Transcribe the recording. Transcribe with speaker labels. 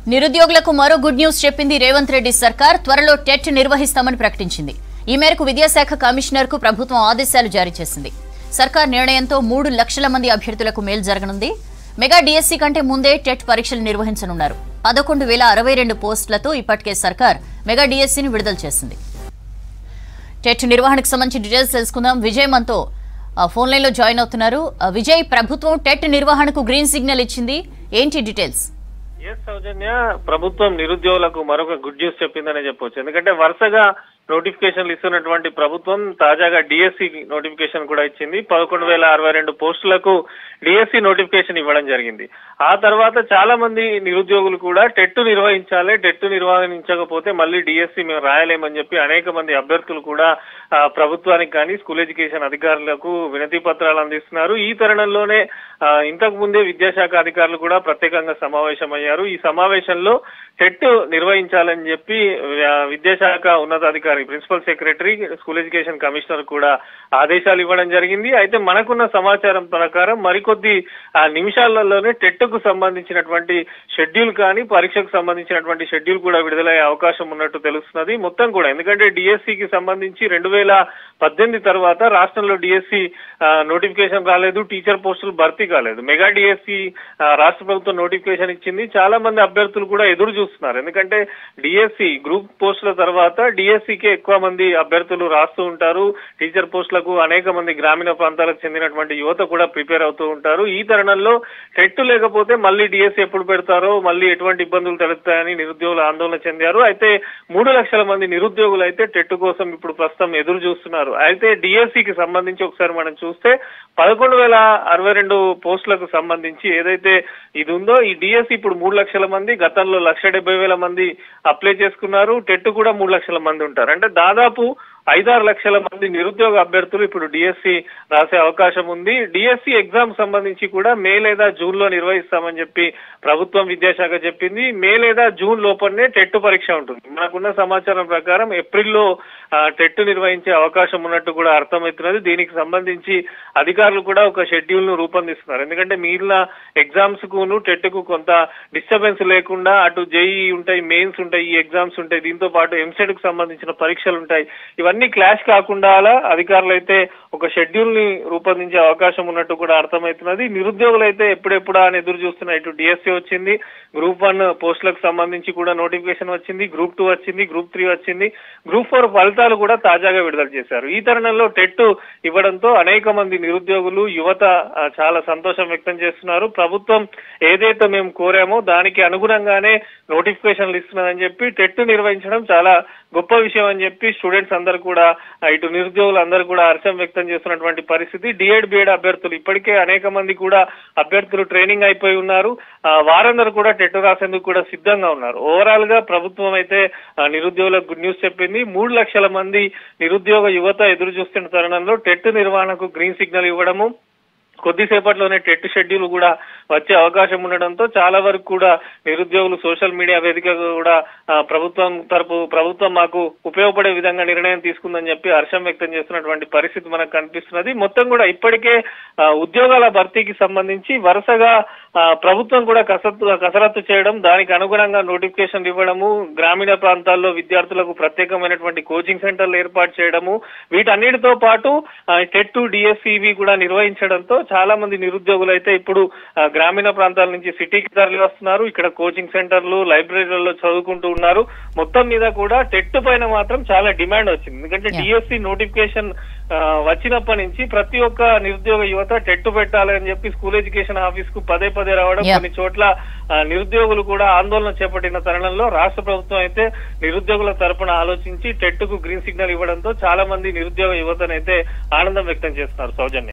Speaker 1: నిరుద్యోగులకు మరో good news చెప్పింది రేవంత్ రెడ్డి సర్కార్. త్వరలో టెట్ నిర్వహిస్తామని ప్రకటించింది. ఈ మేరకు విద్యాశాఖ కమిషనర్ కు ప్రభుత్వం ఆదేశాలు జారీ చేసింది. సర్కార్ నిర్ణయంతో 3 లక్షల మంది అభ్యర్థులకు మేలు జరగనుంది. మెగా డిఎస్సీ కంటే ముందే టెట్ పరీక్షలు నిర్వహించనున్నారు. 11,062 పోస్టులతో ఇప్పటికే సర్కార్ మెగా డిఎస్సీని విడుదల చేసింది. టెట్ నిర్వహణకు సంబంధించి డీటెయిల్స్ తెలుసుకుందాం. విజయ్ మనతో ఫోన్ లైన్ లో జాయిన్ అవుతున్నారు. విజయ్, ప్రభుత్వం టెట్ నిర్వహణకు గ్రీన్ సిగ్నల్ ఇచ్చింది, ఏంటి డీటెయిల్స్?
Speaker 2: సౌజన్య, ప్రభుత్వం నిరుద్యోగులకు మరొక గుడ్ న్యూస్ చెప్పిందనే చెప్పొచ్చు. ఎందుకంటే వరుసగా నోటిఫికేషన్లు ఇస్తున్నటువంటి ప్రభుత్వం తాజాగా డిఎస్సి నోటిఫికేషన్ కూడా ఇచ్చింది. 11,062 పోస్టులకు డిఎస్సి నోటిఫికేషన్ ఇవ్వడం జరిగింది. ఆ తర్వాత చాలా మంది నిరుద్యోగులు కూడా టెట్ నిర్వహించాలి, టెట్ నిర్వహించకపోతే మళ్ళీ డిఎస్సి మేము రాయలేమని చెప్పి అనేక మంది అభ్యర్థులు కూడా ప్రభుత్వానికి కానీ స్కూల్ ఎడ్యుకేషన్ అధికారులకు వినతి పత్రాలు అందిస్తున్నారు. ఈ తరుణంలోనే ఇంతకు ముందే విద్యాశాఖ అధికారులు కూడా ప్రత్యేకంగా సమావేశమయ్యారు. ఈ సమావేశంలో టెట్ నిర్వహించాలని చెప్పి విద్యాశాఖ ఉన్నతాధికారి principal secretary school education commissioner కూడా ఆదేశాలు ఇవ్వడం జరిగింది. అయితే మనకున్న సమాచారం ప్రకారం మరికొద్ది నిమిషాలలోనే టెట్ కు సంబంధించినటువంటి షెడ్యూల్ కానీ పరీక్షకు సంబంధించినటువంటి షెడ్యూల్ కూడా విడుదలయ్యే అవకాశం ఉన్నట్టు తెలుస్తున్నది. మొత్తం కూడా ఎందుకంటే డిఎస్సికి సంబంధించి 2018 తర్వాత రాష్ట్రంలో డిఎస్సి నోటిఫికేషన్ రాలేదు, టీచర్ పోస్టులు భర్తీ కాలేదు. మెగా డిఎస్సి రాష్ట్ర ప్రభుత్వం నోటిఫికేషన్ ఇచ్చింది. చాలా మంది అభ్యర్థులు కూడా ఎదురు చూస్తున్నారు. ఎందుకంటే డిఎస్సి గ్రూప్ పోస్టుల తర్వాత డిఎస్సికి ఎక్కువ మంది అభ్యర్థులు రాస్తూ ఉంటారు. టీచర్ పోస్టులకు అనేక మంది గ్రామీణ ప్రాంతాలకు చెందినటువంటి యువత కూడా ప్రిపేర్ అవుతూ ఉంటారు. ఈ తరుణంలో టెట్ లేకపోతే మళ్ళీ డిఎస్సి ఎప్పుడు పెడతారో, మళ్ళీ ఎటువంటి ఇబ్బందులు తలెత్తాయని నిరుద్యోగులు ఆందోళన చెందారు. అయితే 3 లక్షల మంది నిరుద్యోగులు అయితే టెట్ కోసం ఇప్పుడు ప్రస్తుతం ఎదురు చూస్తున్నారు. అయితే డిఎస్సికి సంబంధించి ఒకసారి మనం చూస్తే 11,062 పోస్టులకు సంబంధించి ఏదైతే ఇది ఉందో ఈ డిఎస్సి ఇప్పుడు 3 లక్షల మంది, గతంలో 1,70,000 మంది అప్లై చేసుకున్నారు. టెట్ కూడా 3 లక్షల మంది ఉంటారు. అంటే దాదాపు 5-6 లక్షల మంది నిరుద్యోగ అభ్యర్థులు ఇప్పుడు డిఎస్సి రాసే అవకాశం ఉంది. డిఎస్సి ఎగ్జామ్ సంబంధించి కూడా మే లేదా జూన్ లో నిర్వహిస్తామని చెప్పి ప్రభుత్వం విద్యాశాఖ చెప్పింది. మే లేదా జూన్ లోపలనే టెట్ పరీక్ష ఉంటుంది. మనకున్న సమాచారం ప్రకారం ఏప్రిల్లో టెట్ నిర్వహించే అవకాశం ఉన్నట్టు కూడా అర్థమవుతున్నది. దీనికి సంబంధించి అధికారులు కూడా ఒక షెడ్యూల్ ను రూపొందిస్తున్నారు. ఎందుకంటే మిగిలిన ఎగ్జామ్స్ కును టెట్ కు కొంత డిస్టర్బెన్స్ లేకుండా అటు జేఈ ఉంటాయి, మెయిన్స్ ఉంటాయి, ఈ ఎగ్జామ్స్ ఉంటాయి, దీంతో పాటు ఎంసెట్ కు సంబంధించిన పరీక్షలు ఉంటాయి. ఇవన్నీ క్లాష్ కాకుండా అధికారులు అయితే ఒక షెడ్యూల్ ని రూపొందించే అవకాశం ఉన్నట్టు కూడా అర్థమవుతున్నది. నిరుద్యోగులు అయితే ఎప్పుడెప్పుడా అని ఎదురు చూస్తున్న ఇటు డిఎస్సి వచ్చింది, గ్రూప్ 1 పోస్టులకు సంబంధించి కూడా నోటిఫికేషన్ వచ్చింది, గ్రూప్ 2 వచ్చింది, గ్రూప్ 3 వచ్చింది, గ్రూప్ 4 ఫలితాలు కూడా తాజాగా విడుదల చేశారు. ఈ తరుణంలో టెట్ ఇవ్వడంతో అనేక మంది నిరుద్యోగులు యువత చాలా సంతోషం వ్యక్తం చేస్తున్నారు. ప్రభుత్వం ఏదైతే మేము కోరామో దానికి అనుగుణంగానే నోటిఫికేషన్లు ఇస్తున్నదని చెప్పి టెట్ నిర్వహించడం చాలా గొప్ప విషయం అని చెప్పి స్టూడెంట్స్ అందరూ కూడా ఇటు నిరుద్యోగులు అందరూ కూడా హర్షం వ్యక్తం చేస్తున్నటువంటి పరిస్థితి. డిఎడ్ బిఎడ్ అభ్యర్థులు ఇప్పటికే అనేక మంది కూడా అభ్యర్థులు ట్రైనింగ్ అయిపోయి ఉన్నారు. వారందరూ కూడా టెట్ రాసేందుకు కూడా సిద్ధంగా ఉన్నారు. ఓవరాల్ గా ప్రభుత్వం అయితే నిరుద్యోగులకు గుడ్ న్యూస్ చెప్పింది. 3 లక్షల మంది నిరుద్యోగ యువత ఎదురు చూస్తున్న తరుణంలో టెట్ నిర్వహణకు గ్రీన్ సిగ్నల్ ఇవ్వడము, కొద్దిసేపట్లోనే టెట్ షెడ్యూల్ కూడా వచ్చే అవకాశం ఉండడంతో చాలా వరకు కూడా నిరుద్యోగులు సోషల్ మీడియా వేదికగా కూడా ప్రభుత్వం మాకు ఉపయోగపడే విధంగా నిర్ణయం తీసుకుందని చెప్పి హర్షం వ్యక్తం చేస్తున్నటువంటి పరిస్థితి మనకు కనిపిస్తున్నది. మొత్తం కూడా ఇప్పటికే ఉద్యోగాల భర్తీకి సంబంధించి వరుసగా ప్రభుత్వం కూడా కసరత్తు చేయడం, దానికి అనుగుణంగా నోటిఫికేషన్ ఇవ్వడము, గ్రామీణ ప్రాంతాల్లో విద్యార్థులకు ప్రత్యేకమైనటువంటి కోచింగ్ సెంటర్లు ఏర్పాటు చేయడము, వీటన్నిటితో పాటు టెట్ డిఎస్సివి కూడా నిర్వహించడంతో చాలా మంది నిరుద్యోగులు అయితే ఇప్పుడు గ్రామీణ ప్రాంతాల నుంచి సిటీకి తరలి వస్తున్నారు. ఇక్కడ కోచింగ్ సెంటర్లు, లైబ్రరీలలో చదువుకుంటూ ఉన్నారు. మొత్తం మీద కూడా టెట్ పైన మాత్రం చాలా డిమాండ్ వచ్చింది. ఎందుకంటే డిఎస్సి నోటిఫికేషన్ వచ్చినప్పటి నుంచి ప్రతి ఒక్క నిరుద్యోగ యువత టెట్ పెట్టాలని చెప్పి స్కూల్ ఎడ్యుకేషన్ ఆఫీస్ కు పదే రావడం, కొన్ని చోట్ల నిరుద్యోగులు కూడా ఆందోళన చేపట్టిన తరుణంలో రాష్ట్ర ప్రభుత్వం అయితే నిరుద్యోగుల తరపున ఆలోచించి టెట్ కు గ్రీన్ సిగ్నల్ ఇవ్వడంతో చాలా మంది నిరుద్యోగ యువతనైతే ఆనందం వ్యక్తం చేస్తున్నారు. సౌజన్య.